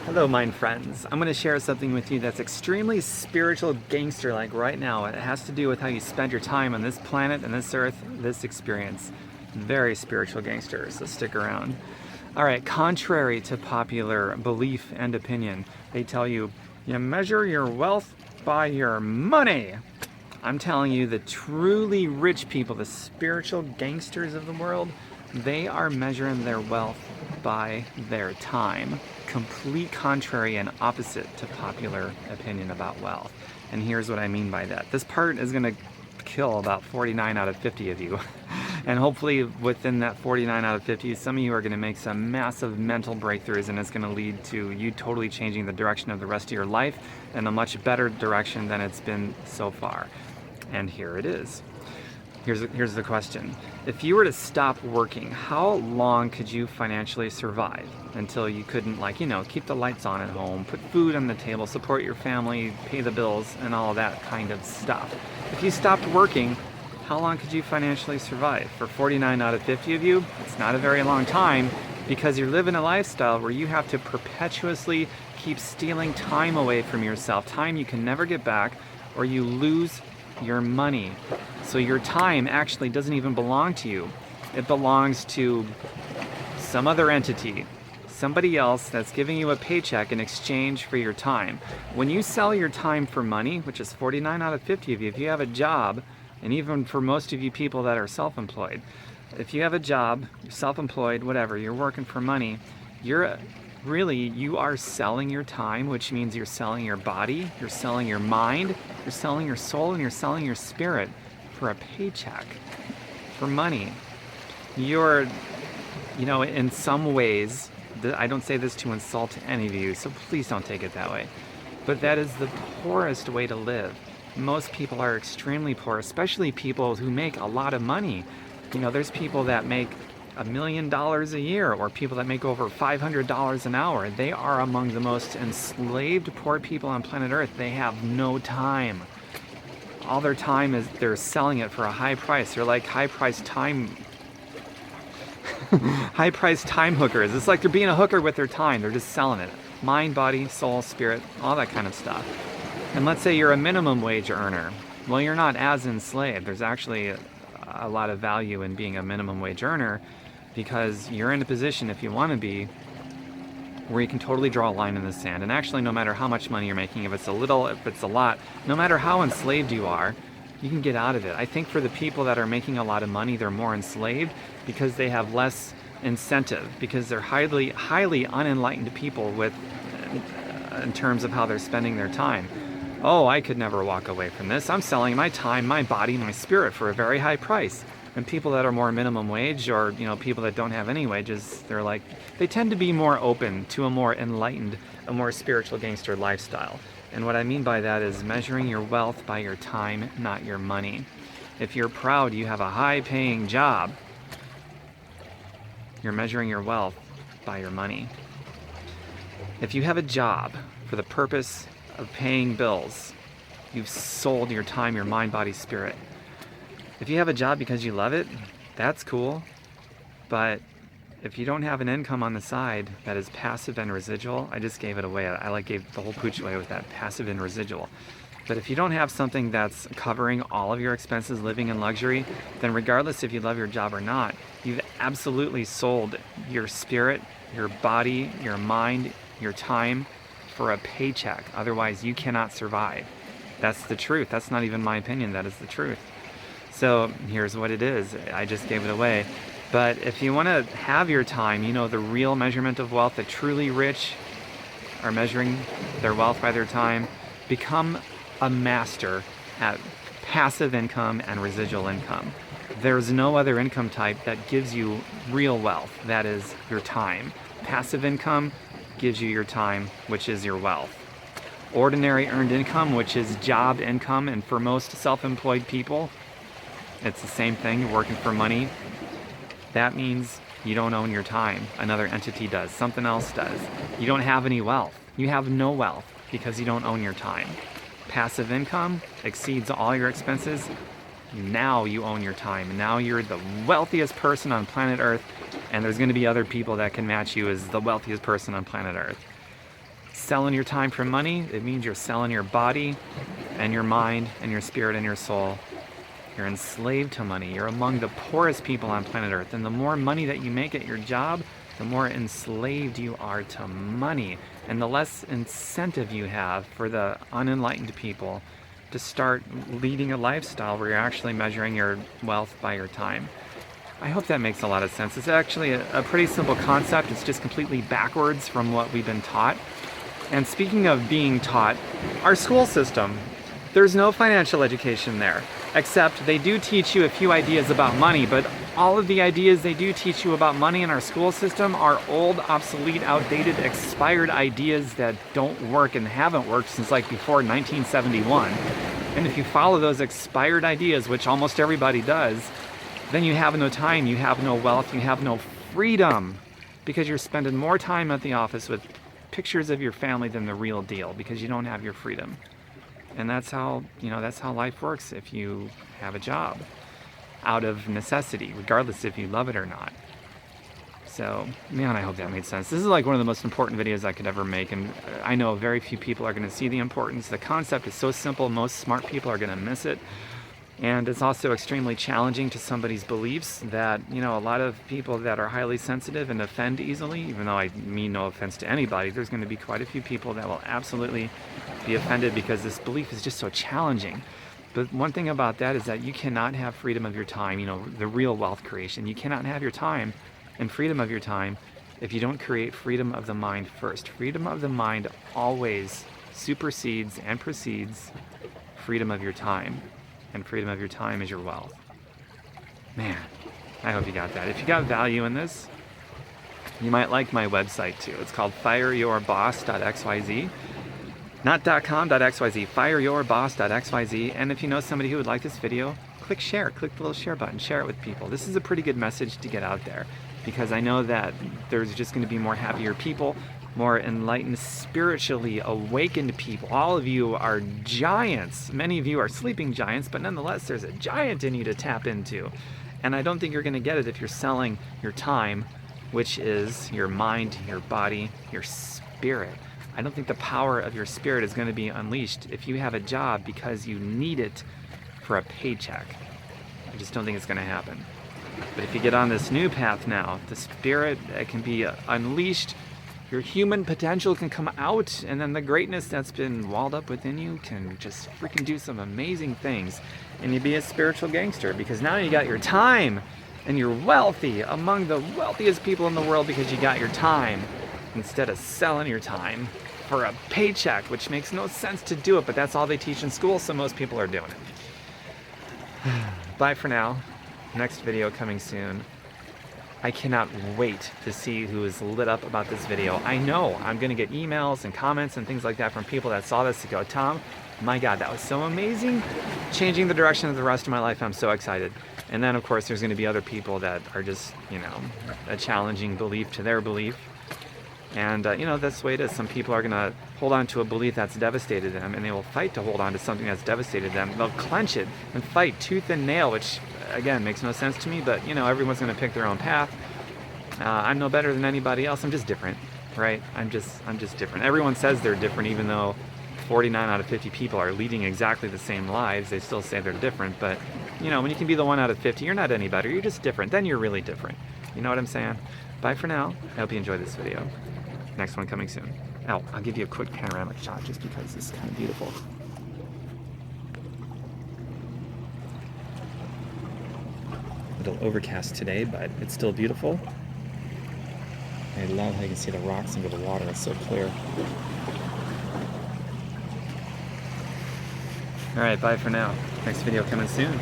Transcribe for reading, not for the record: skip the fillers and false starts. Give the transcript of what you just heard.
Hello, mind friends. I'm going to share something with you that's extremely spiritual gangster like right now. It has to do with how you spend your time on this planet and this earth, this experience. Very spiritual gangster, so stick around. All right, contrary to popular belief and opinion, they tell you, you measure your wealth by your money. I'm telling you, the truly rich people, the spiritual gangsters of the world, they are measuring their wealth by their time. Complete contrary and opposite to popular opinion about wealth. And here's what I mean by that. This part is going to kill about 49 out of 50 of you. And hopefully within that 49 out of 50, some of you are going to make some massive mental breakthroughs, and it's going to lead to you totally changing the direction of the rest of your life in a much better direction than it's been so far. And here it is. Here's the question. If you were to stop working, how long could you financially survive until you couldn't, keep the lights on at home, put food on the table, support your family, pay the bills, and all that kind of stuff? If you stopped working, how long could you financially survive? For 49 out of 50 of you, it's not a very long time, because you're living a lifestyle where you have to perpetuously keep stealing time away from yourself, time you can never get back, or you lose your money. So your time actually doesn't even belong to you. It belongs to some other entity, somebody else that's giving you a paycheck in exchange for your time. When you sell your time for money, which is 49 out of 50 of you, if you have a job, and even for most of you people that are self-employed, if you have a job, you're self-employed, whatever, you're working for money, you are selling your time, which means you're selling your body, you're selling your mind, you're selling your soul, and you're selling your spirit for a paycheck, for money. You're, in some ways, I don't say this to insult any of you, so please don't take it that way, but that is the poorest way to live. Most people are extremely poor, especially people who make a lot of money. There's people that make $1 million a year, or people that make over $500 an hour. They are among the most enslaved poor people on planet Earth. They have no time. All their time is they're selling it for a high price. They're like high-priced time hookers. It's like they're being a hooker with their time. They're just selling it. Mind, body, soul, spirit, all that kind of stuff. And let's say you're a minimum wage earner. Well, you're not as enslaved. There's actually a lot of value in being a minimum wage earner, because you're in a position, if you want to be, where you can totally draw a line in the sand. And actually, no matter how much money you're making, if it's a little, if it's a lot, no matter how enslaved you are, you can get out of it. I think for the people that are making a lot of money, they're more enslaved because they have less incentive, because they're highly unenlightened people in terms of how they're spending their time. Oh, I could never walk away from this. I'm selling my time, my body, my spirit for a very high price. And people that are more minimum wage, or people that don't have any wages, they tend to be more open to a more enlightened, a more spiritual gangster lifestyle. And what I mean by that is measuring your wealth by your time, not your money. If you're proud you have a high-paying job, you're measuring your wealth by your money. If you have a job for the purpose of paying bills, you've sold your time, your mind, body, spirit. If you have a job because you love it, that's cool. But if you don't have an income on the side that is passive and residual, I just gave it away. I gave the whole pooch away with that, passive and residual. But if you don't have something that's covering all of your expenses, living in luxury, then regardless if you love your job or not, you've absolutely sold your spirit, your body, your mind, your time for a paycheck. Otherwise, you cannot survive. That's the truth. That's not even my opinion. That is the truth. So here's what it is. I just gave it away. But if you want to have your time, the real measurement of wealth, the truly rich are measuring their wealth by their time, become a master at passive income and residual income. There's no other income type that gives you real wealth. That is your time. Passive income gives you your time, which is your wealth. Ordinary earned income, which is job income, and for most self-employed people, it's the same thing. You're working for money. That means you don't own your time. Another entity does. Something else does. You don't have any wealth. You have no wealth because you don't own your time. Passive income exceeds all your expenses. Now you own your time. Now you're the wealthiest person on planet Earth, and there's going to be other people that can match you as the wealthiest person on planet Earth. selling your time for money, it means you're selling your body and your mind and your spirit and your soul. You're enslaved to money. You're among the poorest people on planet Earth. And the more money that you make at your job, the more enslaved you are to money. And the less incentive you have for the unenlightened people to start leading a lifestyle where you're actually measuring your wealth by your time. I hope that makes a lot of sense. It's actually a pretty simple concept. It's just completely backwards from what we've been taught. And speaking of being taught, our school system, there's no financial education there, except they do teach you a few ideas about money, but all of the ideas they do teach you about money in our school system are old, obsolete, outdated, expired ideas that don't work and haven't worked since like before 1971. And if you follow those expired ideas, which almost everybody does, then you have no time, you have no wealth, you have no freedom, because you're spending more time at the office with pictures of your family than the real deal, because you don't have your freedom. And that's how, that's how life works if you have a job, out of necessity, regardless if you love it or not. So, man, I hope that made sense. This is like one of the most important videos I could ever make, and I know very few people are going to see the importance. The concept is so simple, most smart people are going to miss it. And it's also extremely challenging to somebody's beliefs that, a lot of people that are highly sensitive and offend easily, even though I mean no offense to anybody, there's going to be quite a few people that will absolutely be offended because this belief is just so challenging. But one thing about that is that you cannot have freedom of your time, the real wealth creation. You cannot have your time and freedom of your time if you don't create freedom of the mind first. Freedom of the mind always supersedes and precedes freedom of your time. And freedom of your time is your wealth. Man, I hope you got that. If you got value in this, you might like my website too. It's called fireyourboss.xyz. Not .com, .xyz. Fireyourboss.xyz. And if you know somebody who would like this video, click share. Click the little share button. Share it with people. This is a pretty good message to get out there, because I know that there's just going to be more happier people, more enlightened, spiritually awakened people. All of you are giants. Many of you are sleeping giants, but nonetheless, there's a giant in you to tap into. And I don't think you're going to get it if you're selling your time, which is your mind, your body, your spirit. I don't think the power of your spirit is going to be unleashed if you have a job because you need it for a paycheck. I just don't think it's going to happen. But if you get on this new path now, the spirit can be unleashed. Your human potential can come out, and then the greatness that's been walled up within you can just freaking do some amazing things. And you be a spiritual gangster, because now you got your time, and you're wealthy, among the wealthiest people in the world, because you got your time, instead of selling your time for a paycheck, which makes no sense to do it, but that's all they teach in school, so most people are doing it. Bye for now. Next video coming soon. I cannot wait to see who is lit up about this video. I know I'm going to get emails and comments and things like that from people that saw this to go, Tom, my God, that was so amazing. Changing the direction of the rest of my life. I'm so excited. And then, of course, there's going to be other people that are just, a challenging belief to their belief. And, that's the way it is. Some people are going to hold on to a belief that's devastated them, and they will fight to hold on to something that's devastated them. They'll clench it and fight tooth and nail, which, again, makes no sense to me, but, everyone's going to pick their own path. I'm no better than anybody else. I'm just different, right? I'm just different. Everyone says they're different, even though 49 out of 50 people are leading exactly the same lives. They still say they're different, but, when you can be the 1 out of 50, you're not any better. You're just different. Then you're really different. You know what I'm saying? Bye for now. I hope you enjoyed this video. Next one coming soon. Oh, I'll give you a quick panoramic shot just because it's kind of beautiful. A little overcast today, but it's still beautiful. I love how you can see the rocks under the water. It's so clear. All right, bye for now. Next video coming soon.